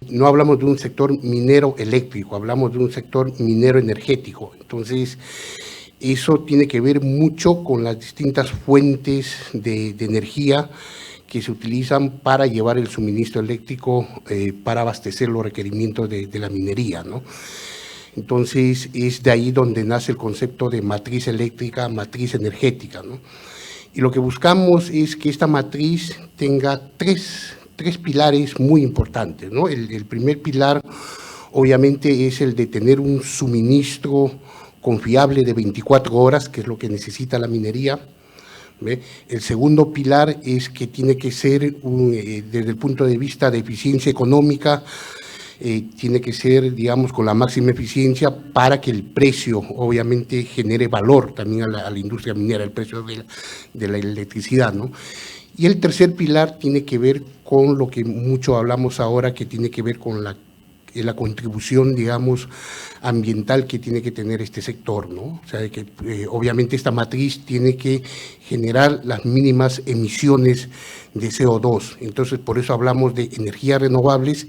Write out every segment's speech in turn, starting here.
No hablamos de un sector minero eléctrico, hablamos de un sector minero energético. Entonces, eso tiene que ver mucho con las distintas fuentes de energía que se utilizan para llevar el suministro eléctrico, para abastecer los requerimientos de la minería, ¿no? Entonces, es de ahí donde nace el concepto de matriz eléctrica, matriz energética, ¿no? Y lo que buscamos es que esta matriz tenga tres pilares muy importantes, ¿no? El primer pilar, obviamente, es el de tener un suministro confiable de 24 horas, que es lo que necesita la minería. ¿Ve? El segundo pilar es que tiene que ser, desde el punto de vista de eficiencia económica, tiene que ser, digamos, con la máxima eficiencia para que el precio, obviamente, genere valor también a la industria minera, el precio de la electricidad, ¿no? Y el tercer pilar tiene que ver con lo que mucho hablamos ahora, que tiene que ver con la contribución, digamos, ambiental que tiene que tener este sector, ¿no? O sea, que obviamente esta matriz tiene que generar las mínimas emisiones de CO2. Entonces, por eso hablamos de energías renovables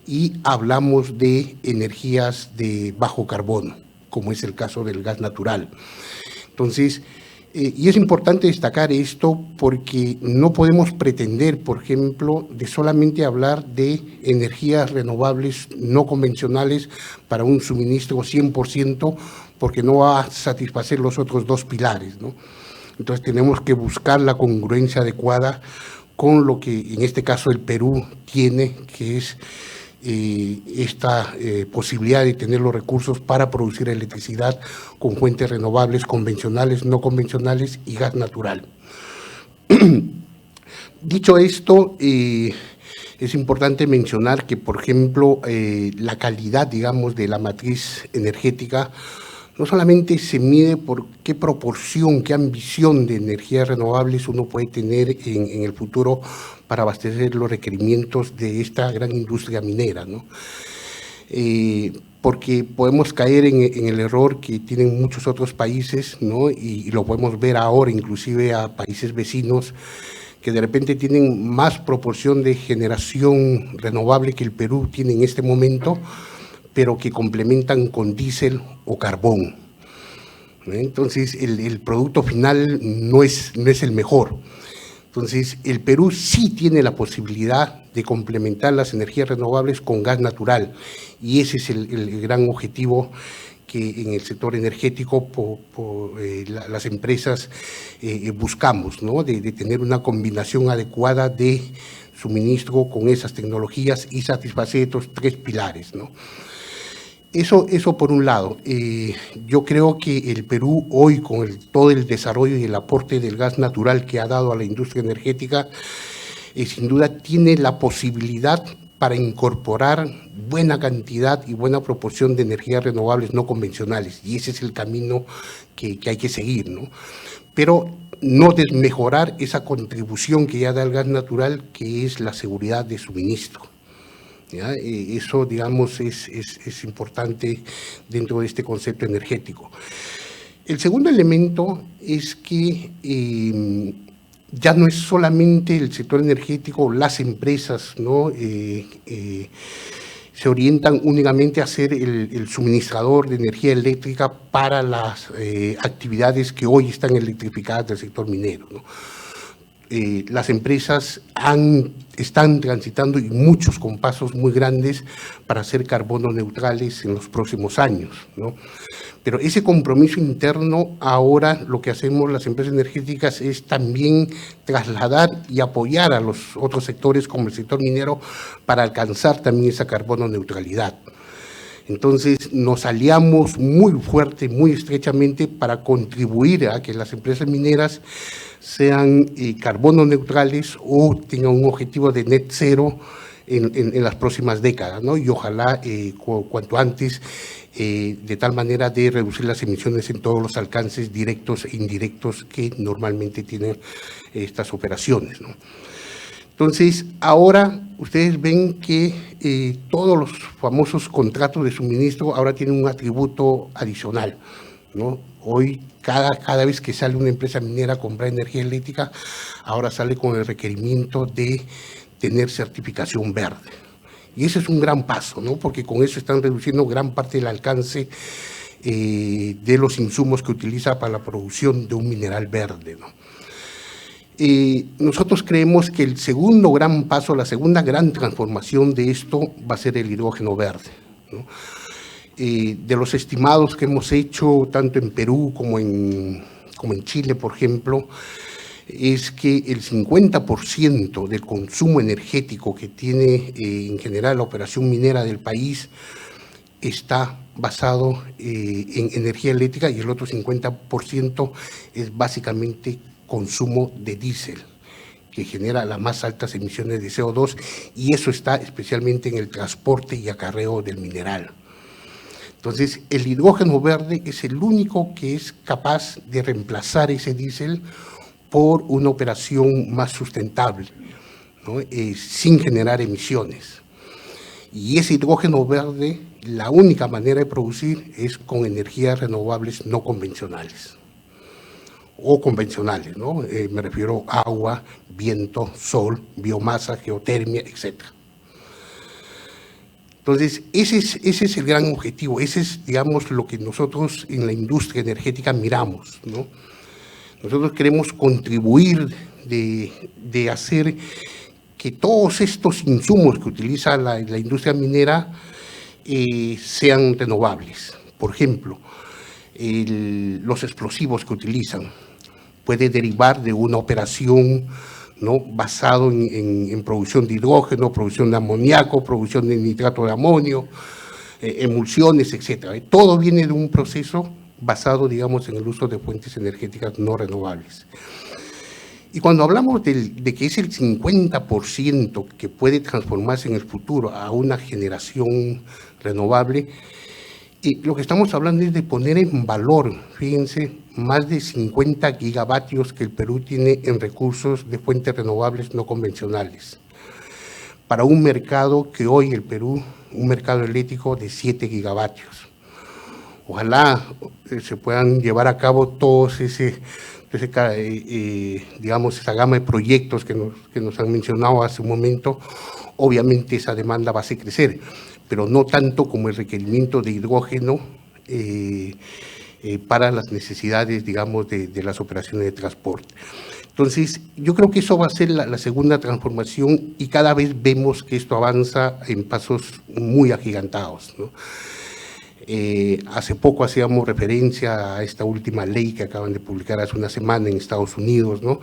y hablamos de energías de bajo carbono, como es el caso del gas natural. Entonces, y es importante destacar esto porque no podemos pretender, por ejemplo, de solamente hablar de energías renovables no convencionales para un suministro 100%, porque no va a satisfacer los otros dos pilares, ¿no? Entonces tenemos que buscar la congruencia adecuada con lo que en este caso el Perú tiene, que es esta posibilidad de tener los recursos para producir electricidad con fuentes renovables, convencionales, no convencionales y gas natural. Dicho esto, es importante mencionar que, por ejemplo, la calidad, digamos, de la matriz energética no solamente se mide por qué proporción, qué ambición de energías renovables uno puede tener en el futuro para abastecer los requerimientos de esta gran industria minera, ¿no? Porque podemos caer en el error que tienen muchos otros países, ¿no? Y lo podemos ver ahora, inclusive a países vecinos, que de repente tienen más proporción de generación renovable que el Perú tiene en este momento, pero que complementan con diésel o carbón. Entonces, el producto final no es el mejor. Entonces, el Perú sí tiene la posibilidad de complementar las energías renovables con gas natural, y ese es el gran objetivo que en el sector energético las empresas buscamos, ¿no? De tener una combinación adecuada de suministro con esas tecnologías y satisfacer estos tres pilares, ¿no? Eso por un lado. Yo creo que el Perú hoy, con todo el desarrollo y el aporte del gas natural que ha dado a la industria energética, sin duda tiene la posibilidad para incorporar buena cantidad y buena proporción de energías renovables no convencionales, y ese es el camino que hay que seguir, ¿no? Pero no desmejorar esa contribución que ya da el gas natural, que es la seguridad de suministro. ¿Ya? Eso, digamos, es importante dentro de este concepto energético. El segundo elemento es que ya no es solamente el sector energético, las empresas, ¿no? Se orientan únicamente a ser el suministrador de energía eléctrica para las actividades que hoy están electrificadas del sector minero, ¿no? Las empresas están transitando, y muchos con pasos muy grandes, para ser carbono neutrales en los próximos años, ¿no? Pero ese compromiso interno, ahora lo que hacemos las empresas energéticas es también trasladar y apoyar a los otros sectores, como el sector minero, para alcanzar también esa carbono neutralidad. Entonces, nos aliamos muy fuerte, muy estrechamente, para contribuir a que las empresas mineras sean carbono neutrales o tengan un objetivo de net cero en las próximas décadas, ¿no? Y ojalá cuanto antes, de tal manera de reducir las emisiones en todos los alcances directos e indirectos que normalmente tienen estas operaciones, ¿no? Entonces, ahora ustedes ven que todos los famosos contratos de suministro ahora tienen un atributo adicional, ¿no? Hoy, cada vez que sale una empresa minera a comprar energía eléctrica, ahora sale con el requerimiento de tener certificación verde. Y ese es un gran paso, ¿no? Porque con eso están reduciendo gran parte del alcance de los insumos que utiliza para la producción de un mineral verde, ¿no? Nosotros creemos que el segundo gran paso, la segunda gran transformación de esto va a ser el hidrógeno verde, ¿no? De los estimados que hemos hecho, tanto en Perú como en Chile, por ejemplo, es que el 50% del consumo energético que tiene en general la operación minera del país está basado en energía eléctrica y el otro 50% es básicamente consumo de diésel, que genera las más altas emisiones de CO2, y eso está especialmente en el transporte y acarreo del mineral. Entonces, el hidrógeno verde es el único que es capaz de reemplazar ese diésel por una operación más sustentable, ¿no? Sin generar emisiones. Y ese hidrógeno verde, la única manera de producir es con energías renovables no convencionales, o convencionales, ¿no? Me refiero a agua, viento, sol, biomasa, geotermia, etc. Entonces, ese es el gran objetivo, ese es, digamos, lo que nosotros en la industria energética miramos, ¿no? Nosotros queremos contribuir de hacer que todos estos insumos que utiliza la industria minera sean renovables. Por ejemplo, los explosivos que utilizan puede derivar de una operación, ¿no?, basado en producción de hidrógeno, producción de amoníaco, producción de nitrato de amonio, emulsiones, etc. Todo viene de un proceso basado, digamos, en el uso de fuentes energéticas no renovables. Y cuando hablamos de que es el 50% que puede transformarse en el futuro a una generación renovable, lo que estamos hablando es de poner en valor, fíjense, más de 50 gigavatios que el Perú tiene en recursos de fuentes renovables no convencionales, para un mercado que hoy el Perú, un mercado eléctrico de 7 gigavatios. Ojalá se puedan llevar a cabo todos digamos, esa gama de proyectos que nos han mencionado hace un momento. Obviamente esa demanda va a hacer crecer, pero no tanto como el requerimiento de hidrógeno para las necesidades, digamos, de las operaciones de transporte. Entonces, yo creo que eso va a ser la segunda transformación, y cada vez vemos que esto avanza en pasos muy agigantados, ¿no? Hace poco hacíamos referencia a esta última ley que acaban de publicar hace una semana en Estados Unidos, ¿no?,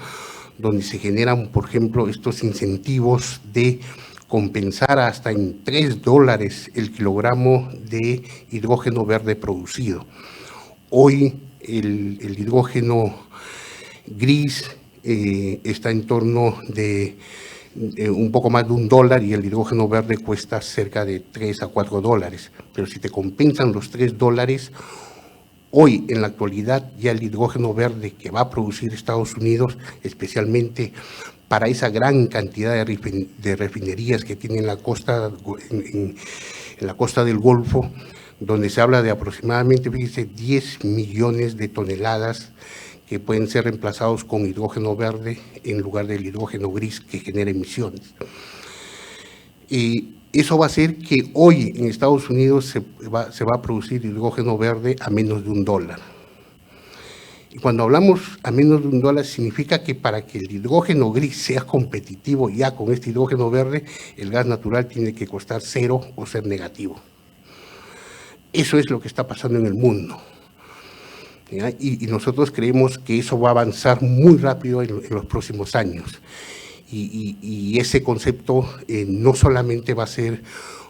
donde se generan, por ejemplo, estos incentivos de compensar hasta en $3 el kilogramo de hidrógeno verde producido. Hoy el hidrógeno gris está en torno de un poco más de $1, y el hidrógeno verde cuesta cerca de $3 a $4. Pero si te compensan los $3, hoy en la actualidad ya el hidrógeno verde que va a producir Estados Unidos, especialmente para esa gran cantidad de refinerías que tiene en la costa del Golfo, donde se habla de aproximadamente, fíjense, 10 millones de toneladas que pueden ser reemplazados con hidrógeno verde en lugar del hidrógeno gris que genera emisiones. Y eso va a hacer que hoy en Estados Unidos se va a producir hidrógeno verde a menos de $1. Y cuando hablamos a menos de $1, significa que para que el hidrógeno gris sea competitivo ya con este hidrógeno verde, el gas natural tiene que costar 0 o ser negativo. Eso es lo que está pasando en el mundo. Y nosotros creemos que eso va a avanzar muy rápido en los próximos años. Y ese concepto no solamente va a ser,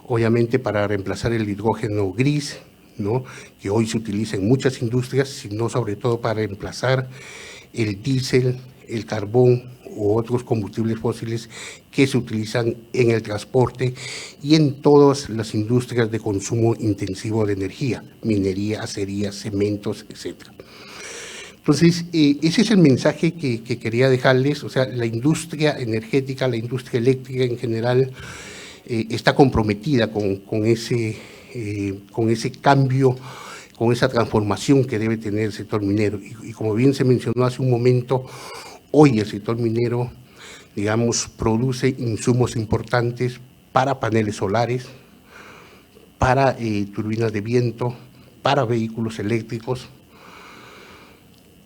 obviamente, para reemplazar el hidrógeno gris, ¿no?, que hoy se utiliza en muchas industrias, sino sobre todo para reemplazar el diésel, el carbón u otros combustibles fósiles que se utilizan en el transporte y en todas las industrias de consumo intensivo de energía, minería, acería, cementos, etc. Entonces, ese es el mensaje que quería dejarles. O sea, la industria energética, la industria eléctrica en general, está comprometida con ese cambio con esa transformación que debe tener el sector minero. Y como bien se mencionó hace un momento, hoy el sector minero, digamos, produce insumos importantes para paneles solares, para turbinas de viento, para vehículos eléctricos.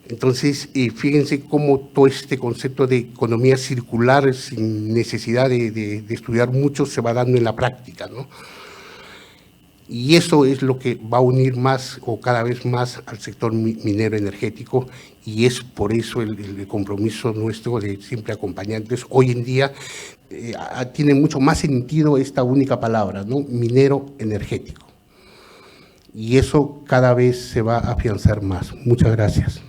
Entonces, fíjense cómo todo este concepto de economía circular, sin necesidad de estudiar mucho, se va dando en la práctica, ¿no? Y eso es lo que va a unir más o cada vez más al sector minero energético, y es por eso el compromiso nuestro de siempre acompañantes. Hoy en día tiene mucho más sentido esta única palabra, ¿no? Minero energético. Y eso cada vez se va a afianzar más. Muchas gracias.